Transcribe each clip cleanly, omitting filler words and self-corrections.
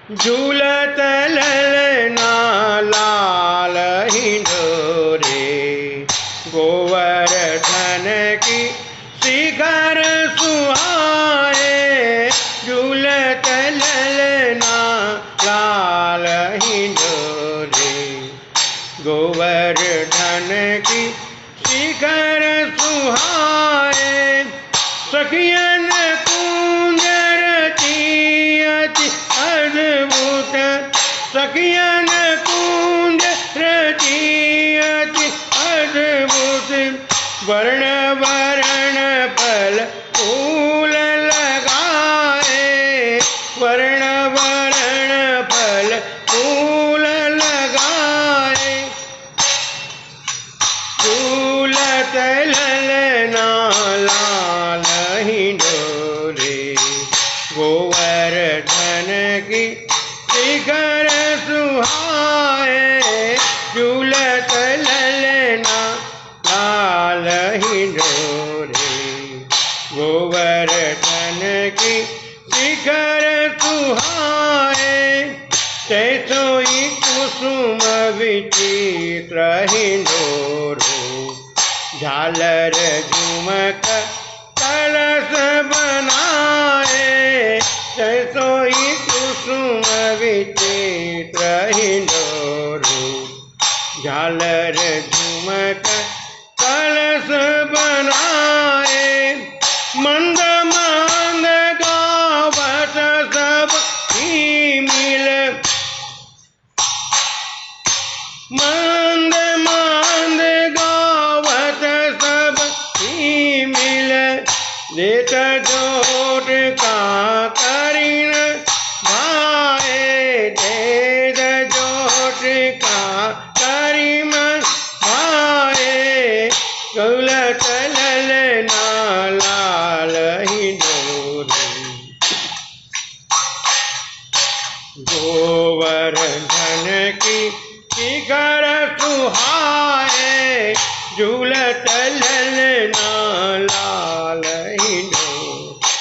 झूलत ललना लाल हिंडोरे, गोवर्धन की शिखर सुहाए। झूलत ललना लाल हिंडोरे, गोवर्धन की शिखर सुहाए। सखियन कुंज रचियति अद्भुत, सखियन कुंज रचियति अद्भुत। वर्ण वर्ण फल फूल लगाए, वर्ण वर्ण फल फूल लगाए। झूलत ललना लाल हिंडोरे, गोवर्धन की शिखर सुहाए। झूलत ललना लाल हिंडोरे, गोवर्धन की शिखर सुहाए। तैसोई कुसुम विचित्र हिंडोरो, झालर झुमक कलश बनाए। तैसोई कुसुम विचित्र हिंडोरो, झालर झुमक कलश बनाए। मंद मंद गावत सब ही मिल, मंद मंद गावत सब ही मिल। देत जोट का करीन भाए, देत जोट का करीम भाए। झूलत ललना लाल हिंडोरे, गोवर्धन की शिखर सुहाए। झूलत ललना लाल हिंडोरे,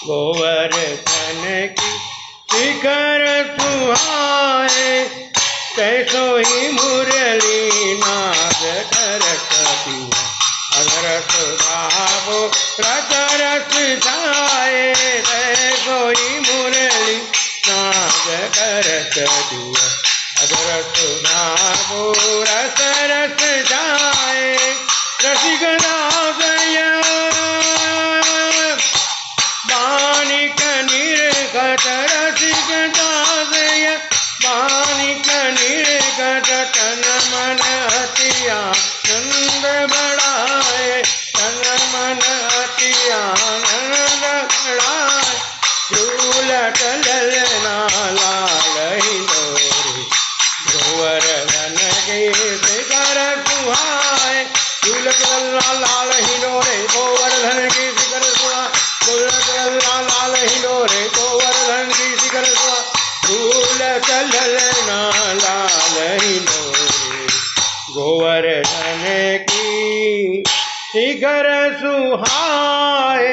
गोवर्धन की शिखर सुहाए। तैसोई मुरली नाद करती, अगर सुधावो रस रस जाए। तैसोई मुरली नाद करती, अगर सुधावो रस रस जाए। रसिक दासय मानिक निर्गत, रसिक दासय मानिक निर्गत। तन मन अति आनंद बढ़ाए, तन मन अति आनंद बढ़ाए। झूलत ललना लाल हिंडोरे, गोवर्धन के शिखर सुहाए। झूलत ललना लाल हिंडोरे, गोवर्धन की शिखर सुहाए। झूलत ललना लाल हिंडोरे, गोवर्धन की शिखर सुहाए। झूलत ललना लाल हिंडोरे, गोवर्धन की शिखर सुहाए।